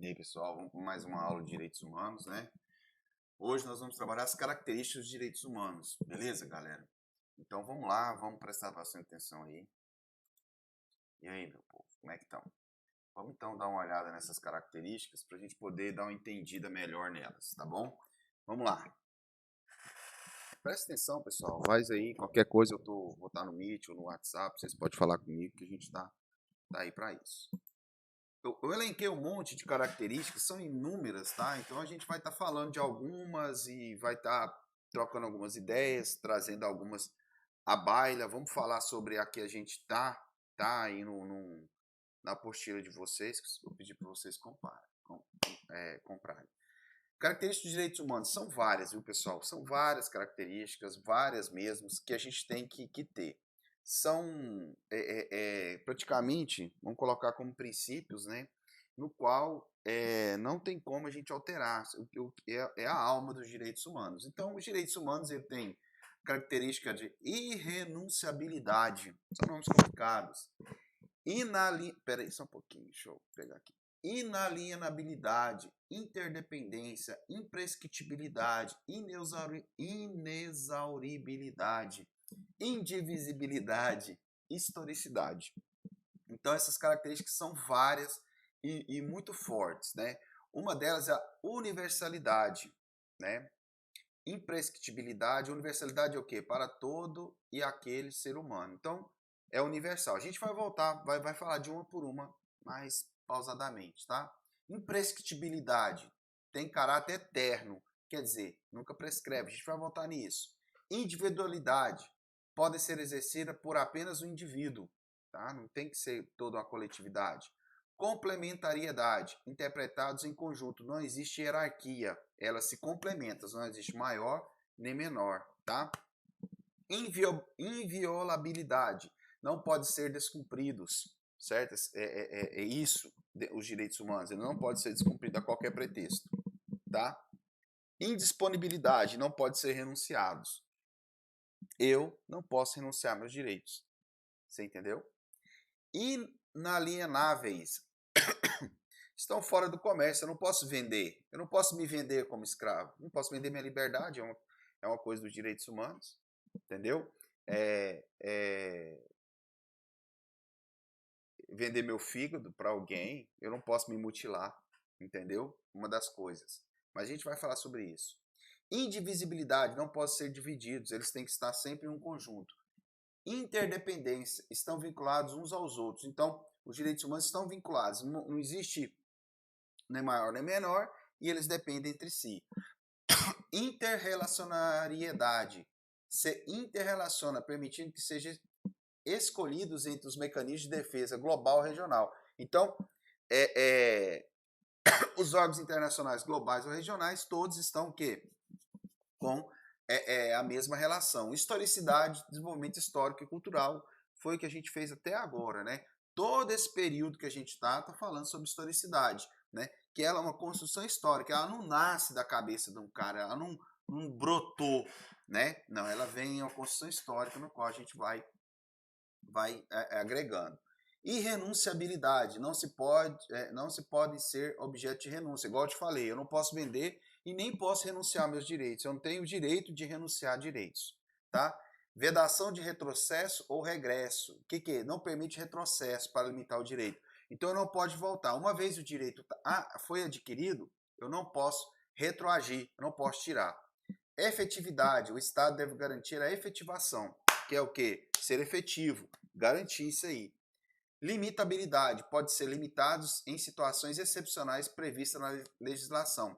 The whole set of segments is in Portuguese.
E aí, pessoal, vamos para mais uma aula de direitos humanos, né? Hoje nós vamos trabalhar as características dos direitos humanos, beleza, galera? Então vamos lá, vamos prestar bastante atenção aí. E aí, meu povo, como é que estão? Vamos então dar uma olhada nessas características para a gente poder dar uma entendida melhor nelas, tá bom? Vamos lá. Presta atenção, pessoal. Faz aí, qualquer coisa vou estar no Meet ou no WhatsApp, vocês podem falar comigo que a gente tá aí para isso. Eu elenquei um monte de características, são inúmeras, tá? Então a gente vai estar falando de algumas e vai estar trocando algumas ideias, trazendo algumas à baila. Vamos falar sobre a que a gente tá aí na apostila de vocês, que eu pedi para vocês comprarem. Características dos direitos humanos são várias, viu, pessoal? São várias características, várias mesmo, que a gente tem que ter. São praticamente, vamos colocar como princípios, né? No qual não tem como a gente alterar, o que é a alma dos direitos humanos. Então, os direitos humanos ele tem característica de irrenunciabilidade, são nomes complicados. Peraí, só um pouquinho, deixa eu pegar aqui. Inalienabilidade, interdependência, imprescritibilidade, inexauribilidade, indivisibilidade, historicidade. Então, essas características são várias e muito fortes, né? Uma delas é a universalidade, né? Imprescritibilidade, universalidade é o quê? Para todo e aquele ser humano. Então, é universal. A gente vai voltar, vai falar de uma por uma, mais pausadamente, tá? Imprescritibilidade tem caráter eterno, quer dizer, nunca prescreve. A gente vai voltar nisso. Individualidade pode ser exercida por apenas um indivíduo, tá? Não tem que ser toda uma coletividade. Complementariedade, interpretados em conjunto, não existe hierarquia, elas se complementam, não existe maior nem menor, tá? Inviolabilidade, não pode ser descumpridos, certo? É isso, os direitos humanos, ele não pode ser descumprido a qualquer pretexto, tá? Indisponibilidade, não pode ser renunciados. Eu não posso renunciar meus direitos, você entendeu? Inalienáveis, estão fora do comércio, eu não posso vender, eu não posso me vender como escravo, não posso vender minha liberdade, é uma coisa dos direitos humanos, entendeu? Vender meu fígado para alguém, eu não posso me mutilar, entendeu? Uma das coisas. Mas a gente vai falar sobre isso. Indivisibilidade, não podem ser divididos, eles têm que estar sempre em um conjunto. Interdependência, estão vinculados uns aos outros. Então, os direitos humanos estão vinculados. Não existe nem maior nem menor e eles dependem entre si. Interrelacionariedade, se interrelaciona, permitindo que sejam escolhidos entre os mecanismos de defesa global ou regional. Então, os órgãos internacionais globais ou regionais, todos estão o quê? Com a mesma relação. Historicidade, desenvolvimento histórico e cultural, foi o que a gente fez até agora, né? Todo esse período que a gente está falando sobre historicidade, né? Que ela é uma construção histórica, ela não nasce da cabeça de um cara, ela não brotou, né? Não, ela vem em uma construção histórica no qual a gente vai agregando. Irrenunciabilidade, não se pode ser objeto de renúncia. Igual eu te falei, eu não posso vender e nem posso renunciar meus direitos. Eu não tenho o direito de renunciar a direitos, tá? Vedação de retrocesso ou regresso. O que é? Não permite retrocesso para limitar o direito. Então eu não pode voltar. Uma vez o direito foi adquirido, eu não posso retroagir, eu não posso tirar. Efetividade, o Estado deve garantir a efetivação, que é o quê? Ser efetivo, garantir isso aí. Limitabilidade, pode ser limitados em situações excepcionais previstas na legislação.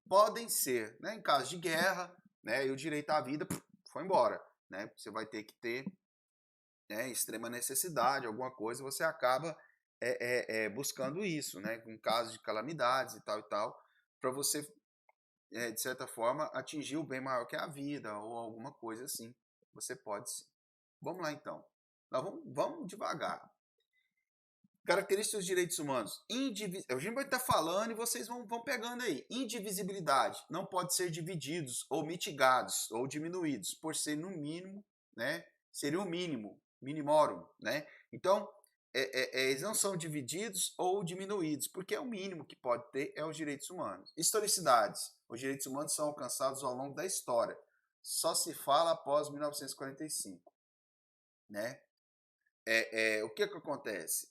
Podem ser, né, em caso de guerra, né, e o direito à vida foi embora, né, você vai ter que ter, né, extrema necessidade, alguma coisa, você acaba buscando isso, né, em caso de calamidades e tal, para você, de certa forma, atingir o bem maior que é a vida, ou alguma coisa assim, você pode sim. Vamos lá então, nós vamos devagar. Características dos direitos humanos. A gente vai estar falando e vocês vão pegando aí. Indivisibilidade. Não pode ser divididos ou mitigados ou diminuídos, por ser no mínimo, né? Seria o mínimo, minimorum, né? Então, eles não são divididos ou diminuídos, porque é o mínimo que pode ter é os direitos humanos. Historicidades. Os direitos humanos são alcançados ao longo da história. Só se fala após 1945, né? O que acontece?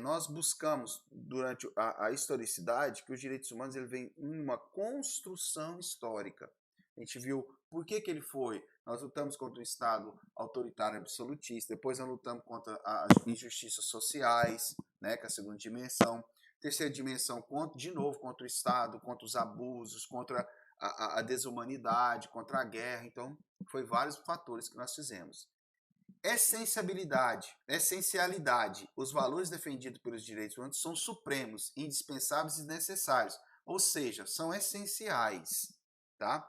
Nós buscamos, durante a historicidade, que os direitos humanos ele vem em uma construção histórica. A gente viu por que ele foi. Nós lutamos contra o Estado autoritário absolutista, depois nós lutamos contra as injustiças sociais, né, que é a segunda dimensão. Terceira dimensão, de novo, contra o Estado, contra os abusos, contra a desumanidade, contra a guerra. Então, foi vários fatores que nós fizemos. Essencialidade. Os valores defendidos pelos direitos humanos são supremos, indispensáveis e necessários, ou seja, são essenciais, tá?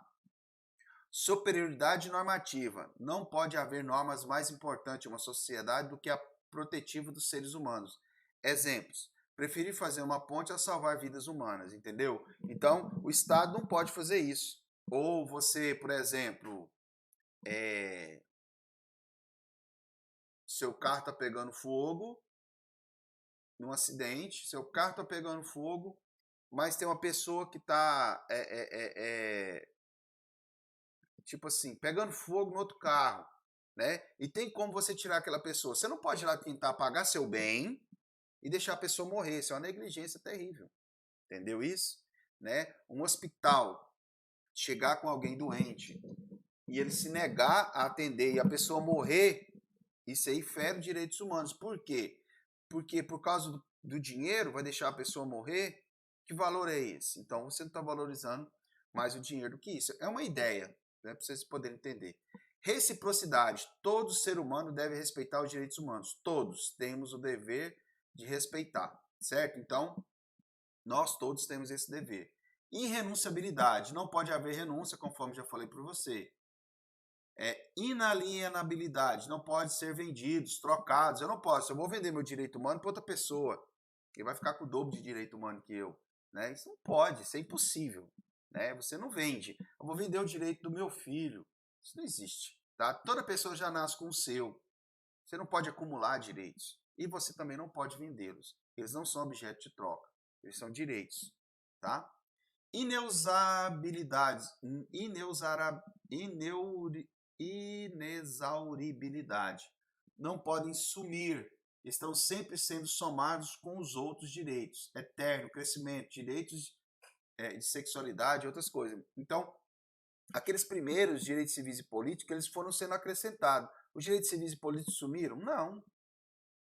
Superioridade normativa. Não pode haver normas mais importantes em uma sociedade do que a protetiva dos seres humanos. Exemplos. Preferir fazer uma ponte a salvar vidas humanas, entendeu? Então, o Estado não pode fazer isso. Ou você, por exemplo, seu carro está pegando fogo num acidente, seu carro está pegando fogo, mas tem uma pessoa que está tipo assim, pegando fogo no outro carro, né? E tem como você tirar aquela pessoa. Você não pode ir lá tentar apagar seu bem e deixar a pessoa morrer. Isso é uma negligência terrível. Entendeu isso? Né? Um hospital chegar com alguém doente e ele se negar a atender e a pessoa morrer, isso aí fere os direitos humanos. Por quê? Porque por causa do dinheiro vai deixar a pessoa morrer? Que valor é esse? Então você não está valorizando mais o dinheiro do que isso. É uma ideia, né, para vocês poderem entender. Reciprocidade. Todo ser humano deve respeitar os direitos humanos. Todos temos o dever de respeitar, certo? Então, nós todos temos esse dever. Irrenunciabilidade. Não pode haver renúncia, conforme já falei para você. Inalienabilidade. Não pode ser vendidos, trocados. Eu não posso. Eu vou vender meu direito humano para outra pessoa. Ele vai ficar com o dobro de direito humano que eu. Né? Isso não pode, isso é impossível. Né? Você não vende. Eu vou vender o direito do meu filho. Isso não existe. Tá? Toda pessoa já nasce com o seu. Você não pode acumular direitos. E você também não pode vendê-los. Eles não são objeto de troca. Eles são direitos. Tá? Inexauribilidade. Não podem sumir. Estão sempre sendo somados com os outros direitos. Eterno, crescimento, direitos de sexualidade e outras coisas. Então, aqueles primeiros direitos civis e políticos, eles foram sendo acrescentados. Os direitos civis e políticos sumiram? Não.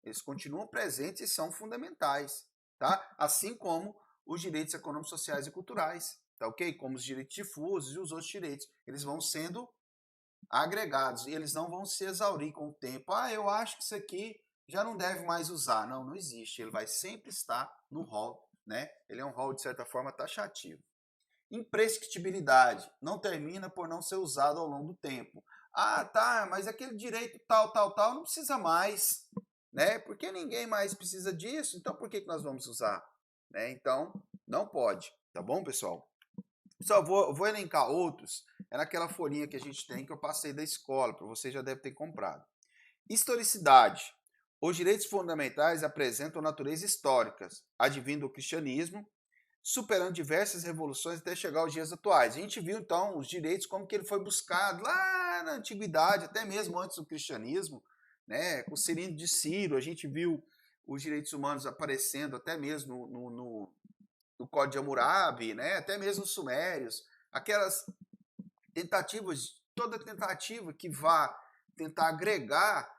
Eles continuam presentes e são fundamentais. Tá? Assim como os direitos econômicos, sociais e culturais. Tá ok? Como os direitos difusos e os outros direitos. Eles vão sendo agregados e eles não vão se exaurir com o tempo. Eu acho que isso aqui já não deve mais usar. Não, não existe. Ele vai sempre estar no rol, né? Ele é um rol, de certa forma, taxativo. Imprescritibilidade. Não termina por não ser usado ao longo do tempo. Tá, mas aquele direito tal, não precisa mais, né? Porque ninguém mais precisa disso, então por que nós vamos usar? Né? Então, não pode, tá bom, pessoal? Só vou elencar outros, é naquela folhinha que a gente tem que eu passei da escola, para você já deve ter comprado. Historicidade. Os direitos fundamentais apresentam natureza históricas, advindo do cristianismo, superando diversas revoluções até chegar aos dias atuais. A gente viu, então, os direitos, como que ele foi buscado lá na antiguidade, até mesmo antes do cristianismo, né? Com o Cirino de Ciro, a gente viu os direitos humanos aparecendo até mesmo no Código de Hammurabi, né? Até mesmo os sumérios, aquelas tentativas, toda tentativa que vá tentar agregar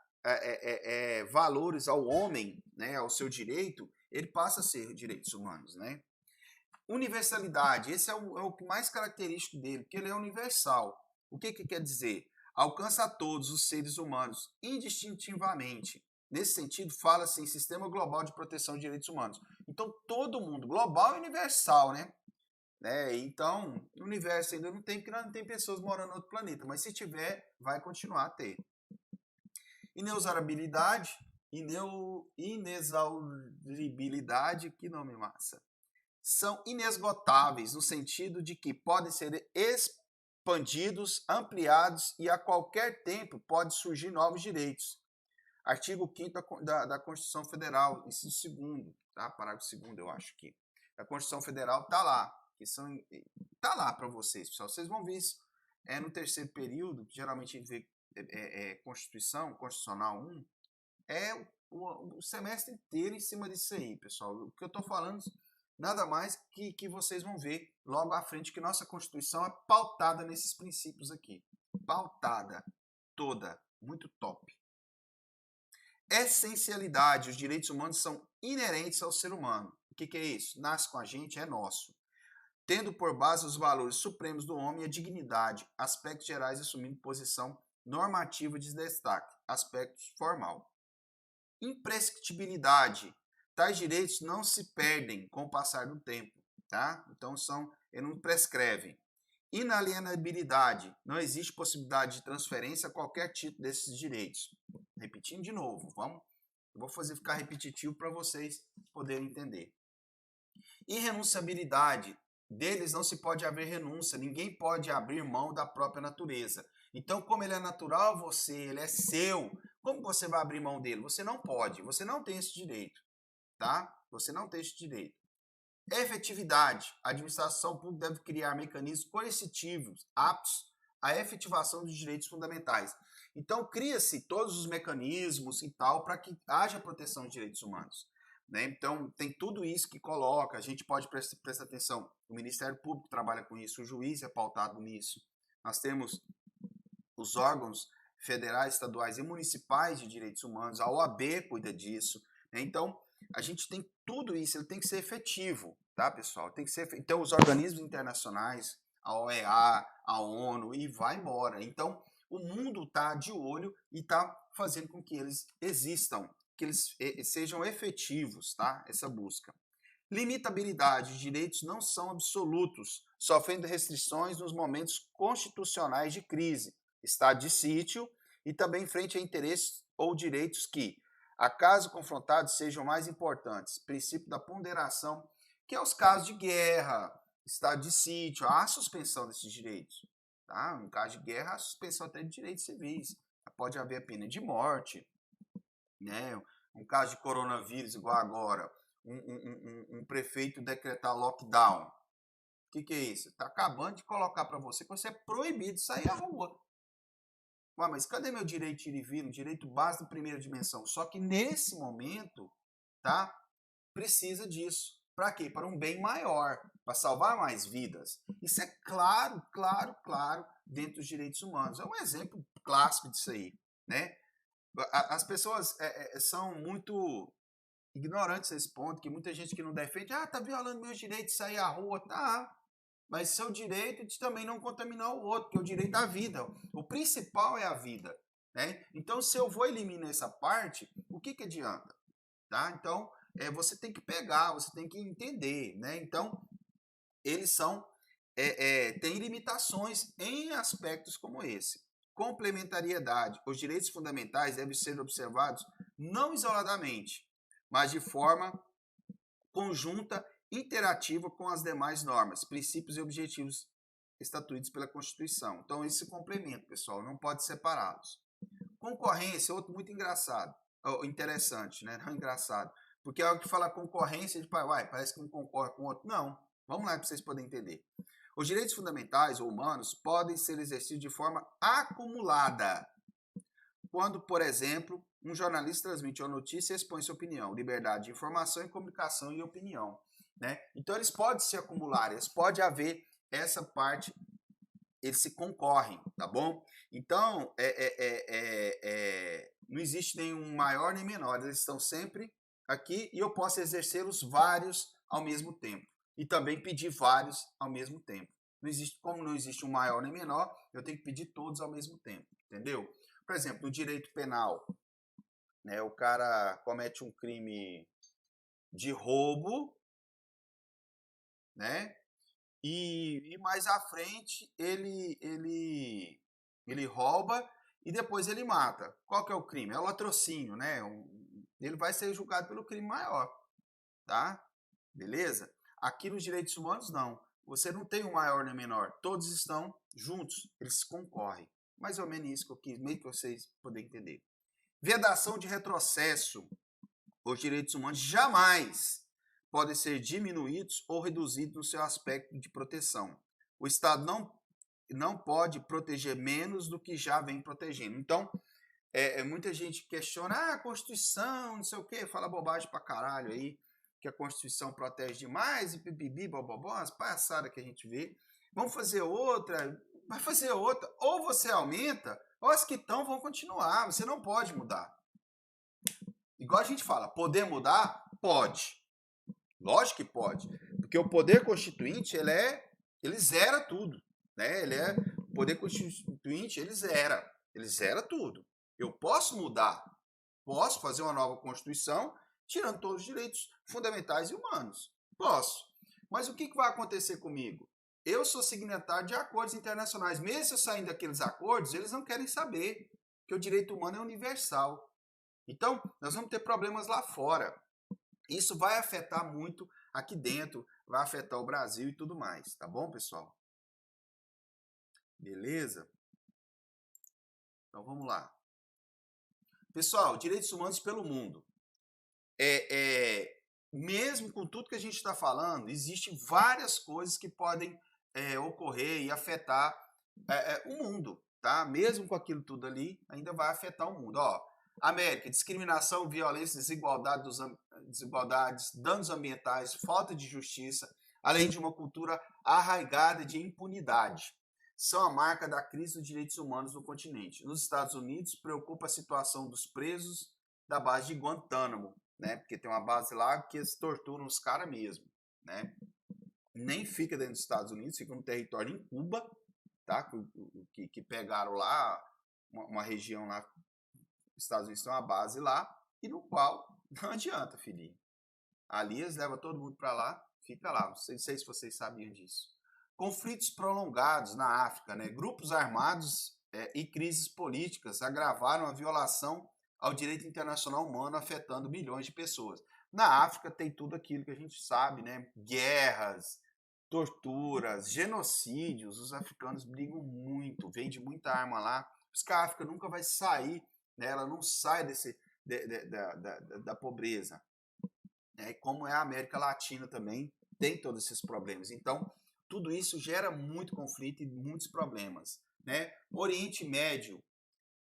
valores ao homem, né, ao seu direito, ele passa a ser direitos humanos, né? Universalidade, esse é o mais característico dele, porque ele é universal. O que quer dizer? Alcança a todos os seres humanos, indistintivamente. Nesse sentido, fala-se em sistema global de proteção de direitos humanos. Então, todo mundo, global e universal, né? Então, no universo ainda não tem, porque não tem pessoas morando no outro planeta, mas se tiver, vai continuar a ter. Inexauribilidade, inexauribilidade, que nome massa. São inesgotáveis no sentido de que podem ser expandidos, ampliados e a qualquer tempo pode surgir novos direitos. Artigo 5º da Constituição Federal, inciso 2º, tá? Parágrafo 2º, eu acho que. Da Constituição Federal tá lá, tá lá para vocês, pessoal. Vocês vão ver isso no terceiro período, que geralmente a gente vê Constitucional 1, o semestre inteiro em cima disso aí, pessoal. O que eu estou falando, nada mais que vocês vão ver logo à frente que nossa Constituição é pautada nesses princípios aqui. Pautada, toda, muito top. Essencialidade, os direitos humanos são inerentes ao ser humano. O que é isso? Nasce com a gente, é nosso. Tendo por base os valores supremos do homem e a dignidade, aspectos gerais assumindo posição normativa de destaque, aspecto formal. Imprescritibilidade, tais direitos não se perdem com o passar do tempo, tá? Então não prescrevem. Inalienabilidade, não existe possibilidade de transferência a qualquer título desses direitos. Repetindo de novo, eu vou ficar repetitivo para vocês poderem entender. Irrenunciabilidade, deles não se pode haver renúncia, ninguém pode abrir mão da própria natureza. Então, como ele é natural a ele é seu, como você vai abrir mão dele? Você não pode, você não tem esse direito, tá? Você não tem esse direito. Efetividade, a administração pública deve criar mecanismos coercitivos aptos à efetivação dos direitos fundamentais. Então, cria-se todos os mecanismos e tal para que haja proteção dos direitos humanos. Né? Então, tem tudo isso que coloca, a gente pode prestar atenção, o Ministério Público trabalha com isso, o juiz é pautado nisso, nós temos os órgãos federais, estaduais e municipais de direitos humanos, a OAB cuida disso, né? Então, a gente tem tudo isso, ele tem que ser efetivo, tá, pessoal? Tem que ser, então, os organismos internacionais, a OEA, a ONU, e vai embora. Então, o mundo está de olho e está fazendo com que eles existam, que eles sejam efetivos, tá? Essa busca. Limitabilidade, direitos não são absolutos, sofrendo restrições nos momentos constitucionais de crise, estado de sítio e também frente a interesses ou direitos que, acaso confrontados, sejam mais importantes. Princípio da ponderação, que é os casos de guerra, estado de sítio, há a suspensão desses direitos. Tá? No caso de guerra, há a suspensão até de direitos civis. Pode haver a pena de morte, né? Um caso de coronavírus igual agora, um prefeito decretar lockdown. O que é isso? Está acabando de colocar para você que você é proibido de sair à rua. Ué, mas cadê meu direito de ir e vir, o direito básico de primeira dimensão? Só que nesse momento, tá? Precisa disso. Para quê? Para um bem maior, para salvar mais vidas. Isso é claro, claro, claro, dentro dos direitos humanos. É um exemplo clássico disso aí, né? As pessoas são muito ignorantes a esse ponto, que muita gente que não defende, tá violando meus direitos de sair à rua, tá, mas seu direito de também não contaminar o outro, que é o direito à vida. O principal é a vida, né? Então, se eu vou eliminar essa parte, o que adianta? Tá? Então, você tem que pegar, você tem que entender, né? Então, eles têm limitações em aspectos como esse. Complementariedade. Os direitos fundamentais devem ser observados não isoladamente, mas de forma conjunta, interativa com as demais normas, princípios e objetivos estatuídos pela Constituição. Então, isso se complementa, pessoal, não pode separá-los. Concorrência, outro muito engraçado, interessante, né? Não engraçado, porque a hora que fala concorrência, a gente fala, parece que um concorre com o outro. Não, vamos lá para vocês poderem entender. Os direitos fundamentais ou humanos podem ser exercidos de forma acumulada, quando, por exemplo, um jornalista transmite uma notícia e expõe sua opinião, liberdade de informação e comunicação e opinião. Né? Então, eles podem se acumular, eles podem haver essa parte, eles se concorrem, tá bom? Então, não existe nenhum maior nem menor, eles estão sempre aqui e eu posso exercer os vários ao mesmo tempo e também pedir vários ao mesmo tempo. Não existe, como não existe um maior nem menor, eu tenho que pedir todos ao mesmo tempo, entendeu? Por exemplo, no direito penal, né, o cara comete um crime de roubo, né? E mais à frente ele rouba e depois ele mata. Qual que é o crime? É o latrocínio, né? Ele vai ser julgado pelo crime maior, tá? Beleza? Aqui nos direitos humanos, não. Você não tem um maior nem menor. Todos estão juntos, eles concorrem. Mais ou menos isso que eu quis, meio que vocês poderem entender. Vedação de retrocesso. Os direitos humanos jamais podem ser diminuídos ou reduzidos no seu aspecto de proteção. O Estado não pode proteger menos do que já vem protegendo. Então, muita gente questiona, a Constituição, não sei o quê, fala bobagem pra caralho aí, que a Constituição protege demais, e bibibi, bobobó, as palhaçadas que a gente vê. Vamos fazer outra, vai fazer outra. Ou você aumenta, ou as que estão vão continuar, você não pode mudar. Igual a gente fala, poder mudar? Pode. Lógico que pode. Porque o poder constituinte, ele zera tudo. Né? O poder constituinte, ele zera tudo. Eu posso mudar, posso fazer uma nova Constituição, tirando todos os direitos fundamentais e humanos. Posso. Mas o que vai acontecer comigo? Eu sou signatário de acordos internacionais. Mesmo se eu sair daqueles acordos, eles não querem saber que o direito humano é universal. Então, nós vamos ter problemas lá fora. Isso vai afetar muito aqui dentro, vai afetar o Brasil e tudo mais. Tá bom, pessoal? Beleza? Então, vamos lá. Pessoal, direitos humanos pelo mundo. Mesmo com tudo que a gente está falando, existem várias coisas que podem ocorrer e afetar o mundo, tá? Mesmo com aquilo tudo ali, ainda vai afetar o mundo. Ó, América, discriminação, violência, desigualdades, danos ambientais, falta de justiça, além de uma cultura arraigada de impunidade. São a marca da crise dos direitos humanos no continente. Nos Estados Unidos, preocupa a situação dos presos da base de Guantánamo, né? Porque tem uma base lá que eles torturam os caras mesmo, né? Nem fica dentro dos Estados Unidos, fica no território em Cuba, tá? Que pegaram lá, uma região lá, os Estados Unidos tem uma base lá, e no qual não adianta, filhinho. Ali eles levam todo mundo para lá, fica lá. Não sei se vocês sabiam disso. Conflitos prolongados na África, né? Grupos armados e crises políticas agravaram a violação ao direito internacional humano, afetando milhões de pessoas. Na África tem tudo aquilo que a gente sabe, né? Guerras, torturas, genocídios. Os africanos brigam muito, vende muita arma lá. Por isso que a África nunca vai sair, né? Ela não sai da pobreza. Como é a América Latina também, tem todos esses problemas. Então, tudo isso gera muito conflito e muitos problemas. Né? Oriente Médio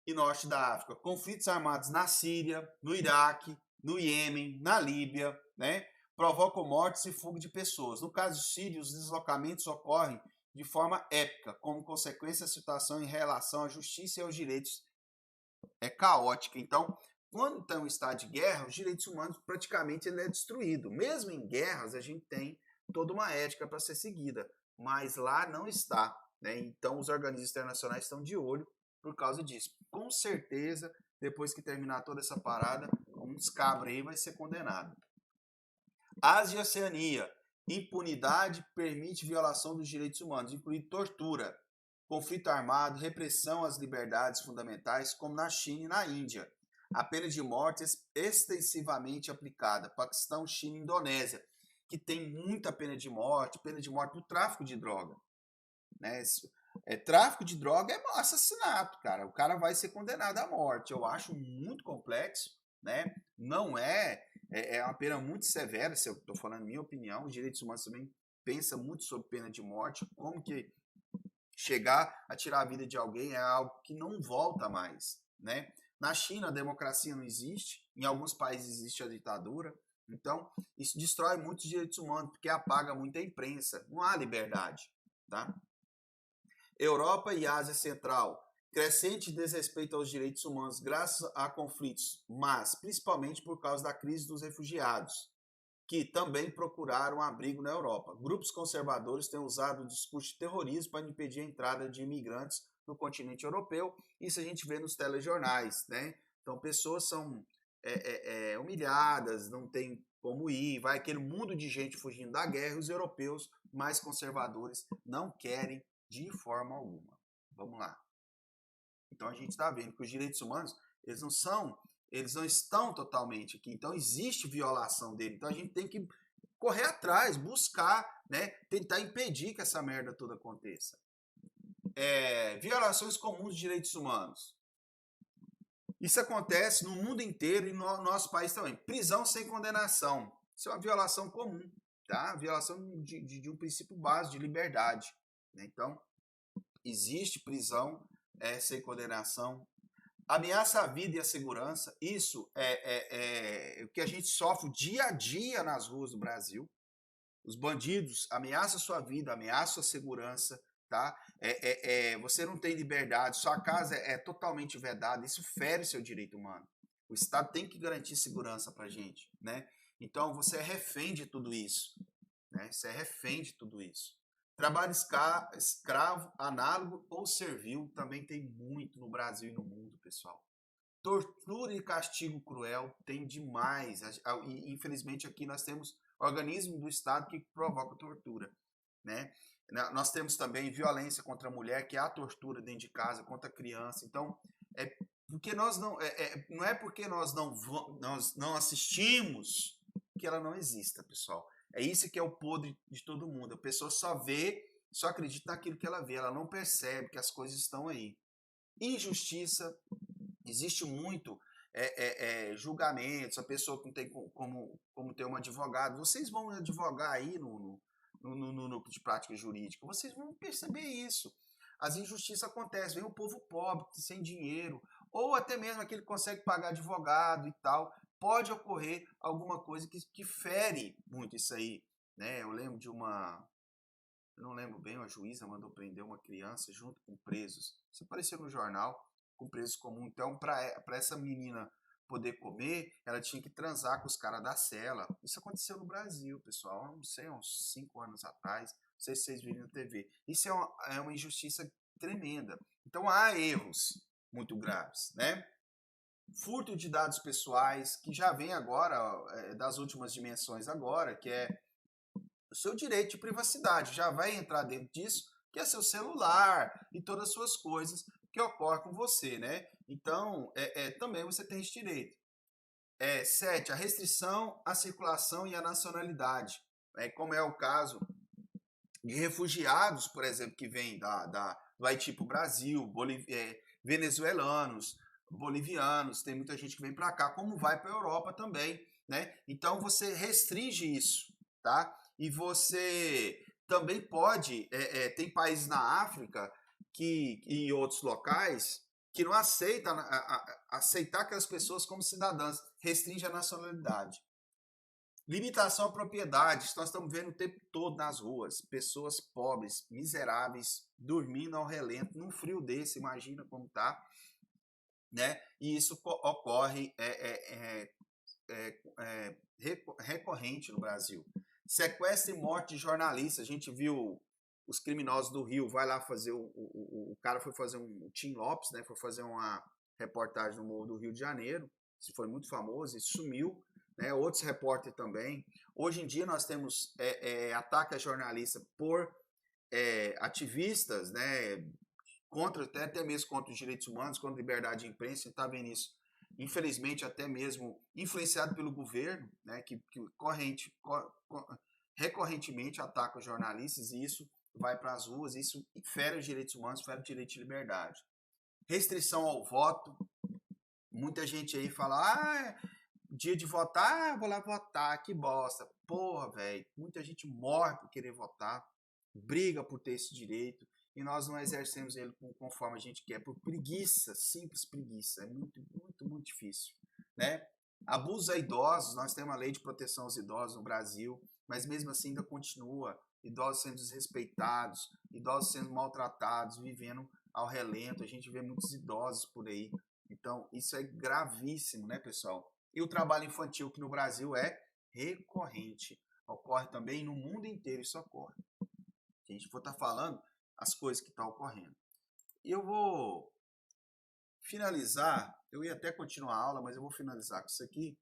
e Norte da África, conflitos armados na Síria, no Iraque, no Iêmen, na Líbia, né? Provocam mortes e fuga de pessoas. No caso sírio, os deslocamentos ocorrem de forma épica, como consequência da situação em relação à justiça e aos direitos caótica. Então, quando está em estado de guerra, os direitos humanos praticamente ele é destruído. Mesmo em guerras, a gente tem toda uma ética para ser seguida, mas lá não está. Né? Então, os organismos internacionais estão de olho por causa disso. Com certeza, depois que terminar toda essa parada, uns cabra aí vai ser condenado. Ásia e Oceania. Impunidade permite violação dos direitos humanos, incluindo tortura, conflito armado, repressão às liberdades fundamentais, como na China e na Índia. A pena de morte é extensivamente aplicada. Paquistão, China e Indonésia, que tem muita pena de morte por tráfico de droga. Né? Tráfico de droga é assassinato, cara. O cara vai ser condenado à morte. Eu acho muito complexo, né? Não é uma pena muito severa, se eu estou falando minha opinião. Os direitos humanos também pensam muito sobre pena de morte, como que chegar a tirar a vida de alguém é algo que não volta mais, né? Na China, a democracia não existe, em alguns países existe a ditadura, então isso destrói muitos direitos humanos, porque apaga muita imprensa, não há liberdade, tá? Europa e Ásia Central, crescente desrespeito aos direitos humanos graças a conflitos, mas principalmente por causa da crise dos refugiados, que também procuraram abrigo na Europa. Grupos conservadores têm usado o discurso de terrorismo para impedir a entrada de imigrantes no continente europeu. Isso a gente vê nos telejornais, né? Então, pessoas são humilhadas, não tem como ir, vai aquele mundo de gente fugindo da guerra, e os europeus mais conservadores não querem de forma alguma. Vamos lá. Então, a gente está vendo que os direitos humanos, eles não estão totalmente aqui, então existe violação dele, então a gente tem que correr atrás, buscar, né, tentar impedir que essa merda toda aconteça. Violações comuns de direitos humanos. Isso acontece no mundo inteiro e no nosso país também. Prisão sem condenação. Isso é uma violação comum, tá? Violação de um princípio básico de liberdade, né? Então, existe prisão sem condenação. Ameaça à vida e à segurança, isso é o que a gente sofre dia a dia nas ruas do Brasil. Os bandidos ameaçam a sua vida, ameaçam a segurança, tá? Você não tem liberdade, sua casa é totalmente vedada, isso fere seu direito humano. O Estado tem que garantir segurança pra gente, né? Então você é refém de tudo isso, né? Você é refém de tudo isso. Trabalho escravo, análogo ou servil também tem muito no Brasil e no mundo, pessoal. Tortura e castigo cruel tem demais. E, infelizmente aqui nós temos organismos do Estado que provocam tortura, né? Nós temos também violência contra a mulher, que é a tortura dentro de casa, contra a criança. Então, porque nós não, não é porque nós não assistimos que ela não exista, pessoal. É isso que é o podre de todo mundo. A pessoa só vê, só acredita naquilo que ela vê, ela não percebe que as coisas estão aí. Injustiça, existe muito julgamentos, a pessoa não tem como ter um advogado. Vocês vão advogar aí no núcleo de prática jurídica, vocês vão perceber isso. As injustiças acontecem, vem o povo pobre, sem dinheiro, ou até mesmo aquele que consegue pagar advogado e tal. Pode ocorrer alguma coisa que fere muito isso aí, né? Eu lembro de eu não lembro bem, uma juíza mandou prender uma criança junto com presos. Isso apareceu no jornal, com presos comuns. Então, para essa menina poder comer, ela tinha que transar com os caras da cela. Isso aconteceu no Brasil, pessoal. Não sei, uns 5 anos atrás. Não sei se vocês viram na TV. Isso é uma injustiça tremenda. Então, há erros muito graves, né? Furto de dados pessoais, que já vem agora, das últimas dimensões agora, que é o seu direito de privacidade. Já vai entrar dentro disso, que é seu celular e todas as suas coisas que ocorrem com você, né? Então, também você tem esse direito. 7. A restrição à circulação e à nacionalidade. Como é o caso de refugiados, por exemplo, que vêm do Haiti para o Brasil, venezuelanos, bolivianos, tem muita gente que vem para cá, como vai para a Europa também, né? Então você restringe isso, tá? E você também pode, tem países na África e outros locais que não aceitam aceitar aquelas pessoas como cidadãs, restringe a nacionalidade. Limitação à propriedade, nós estamos vendo o tempo todo nas ruas, pessoas pobres, miseráveis, dormindo ao relento, num frio desse, imagina como tá, né? E isso ocorre recorrente no Brasil. Sequestro e morte de jornalistas, a gente viu os criminosos do Rio, vai lá fazer, o cara foi fazer o Tim Lopes, né? Foi fazer uma reportagem no Morro do Rio de Janeiro, isso foi muito famoso e sumiu, né? Outros repórteres também. Hoje em dia nós temos ataque a jornalista por ativistas, né? Contra, até mesmo contra os direitos humanos, contra a liberdade de imprensa, a gente está vendo isso, infelizmente, até mesmo influenciado pelo governo, né? Que recorrentemente ataca os jornalistas e isso vai para as ruas, isso fere os direitos humanos, fere o direito de liberdade. Restrição ao voto, muita gente aí fala, dia de votar, vou lá votar, que bosta. Porra, velho, muita gente morre por querer votar, briga por ter esse direito, e nós não exercemos ele conforme a gente quer, por preguiça, simples preguiça. É muito, muito, muito difícil, né? Abusos a idosos, nós temos a lei de proteção aos idosos no Brasil, mas mesmo assim ainda continua idosos sendo desrespeitados, idosos sendo maltratados, vivendo ao relento. A gente vê muitos idosos por aí. Então, isso é gravíssimo, né, pessoal? E o trabalho infantil, que no Brasil é recorrente. Ocorre também no mundo inteiro, isso ocorre. Se a gente for estar falando as coisas que estão ocorrendo. Eu vou finalizar, eu ia até continuar a aula, mas eu vou finalizar com isso aqui,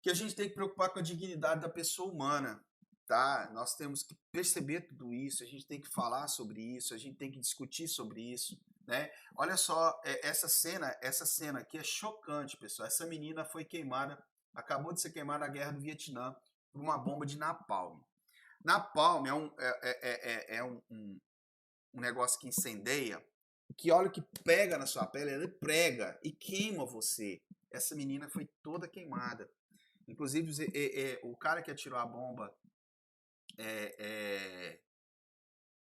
que a gente tem que preocupar com a dignidade da pessoa humana, tá? Nós temos que perceber tudo isso, a gente tem que falar sobre isso, a gente tem que discutir sobre isso, né? Olha só, essa cena aqui é chocante, pessoal. Essa menina foi queimada, acabou de ser queimada na guerra do Vietnã por uma bomba de napalm. Napalm é um negócio que incendeia que óleo que pega na sua pele, ele prega e queima você. Essa menina foi toda queimada. Inclusive, o cara que atirou a bomba,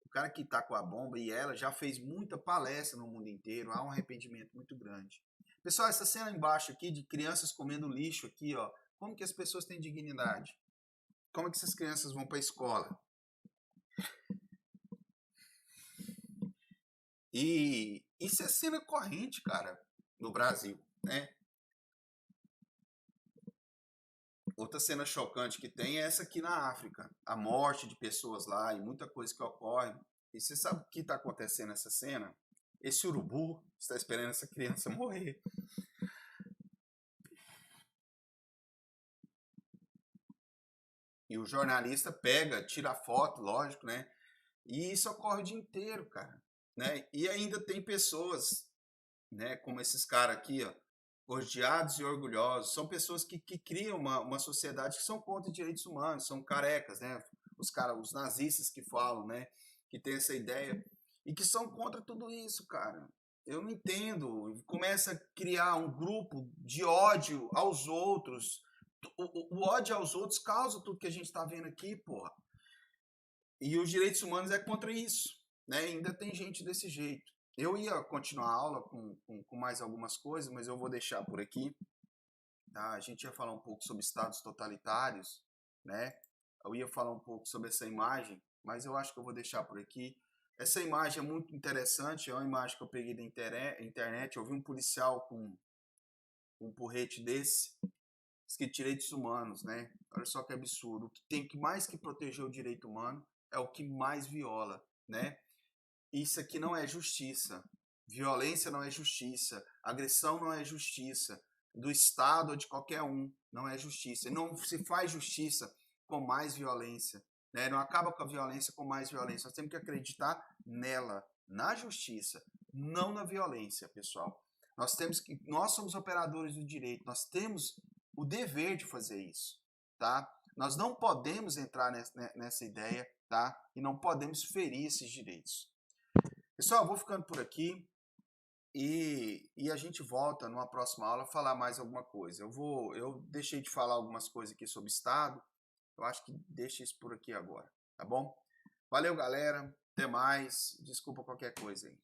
o cara que tá com a bomba e ela já fez muita palestra no mundo inteiro. Há um arrependimento muito grande. Pessoal, essa cena embaixo aqui de crianças comendo lixo aqui, ó. Como que as pessoas têm dignidade? Como que essas crianças vão para a escola? E isso é cena corrente, cara, no Brasil, né? Outra cena chocante que tem é essa aqui na África. A morte de pessoas lá e muita coisa que ocorre. E você sabe o que está acontecendo nessa cena? Esse urubu está esperando essa criança morrer. E o jornalista pega, tira foto, lógico, né? E isso ocorre o dia inteiro, cara. Né? E ainda tem pessoas, né, como esses caras aqui, ó, odiados e orgulhosos. São pessoas que criam uma sociedade que são contra direitos humanos, são carecas, né? Os nazistas que falam, né? Que tem essa ideia e que são contra tudo isso, cara. Eu não entendo. Começa a criar um grupo de ódio aos outros. O ódio aos outros causa tudo que a gente está vendo aqui, porra. E os direitos humanos é contra isso, né? Ainda tem gente desse jeito. Eu ia continuar a aula com mais algumas coisas, mas eu vou deixar por aqui. Tá? A gente ia falar um pouco sobre estados totalitários, né? Eu ia falar um pouco sobre essa imagem, mas eu acho que eu vou deixar por aqui. Essa imagem é muito interessante, é uma imagem que eu peguei da internet. Eu vi um policial com um porrete desse, que direitos humanos, né? Olha só que absurdo. O que tem que mais que proteger o direito humano é o que mais viola, né? Isso aqui não é justiça. Violência não é justiça. Agressão não é justiça. Do Estado ou de qualquer um não é justiça. E não se faz justiça com mais violência. Né? Não acaba com a violência com mais violência. Nós temos que acreditar nela, na justiça, não na violência, pessoal. Nós somos operadores do direito. Nós temos o dever de fazer isso, tá? Nós não podemos entrar nessa ideia, tá? E não podemos ferir esses direitos. Pessoal, eu vou ficando por aqui e a gente volta numa próxima aula a falar mais alguma coisa. Eu deixei de falar algumas coisas aqui sobre Estado, eu acho que deixa isso por aqui agora, tá bom? Valeu, galera, até mais, desculpa qualquer coisa aí.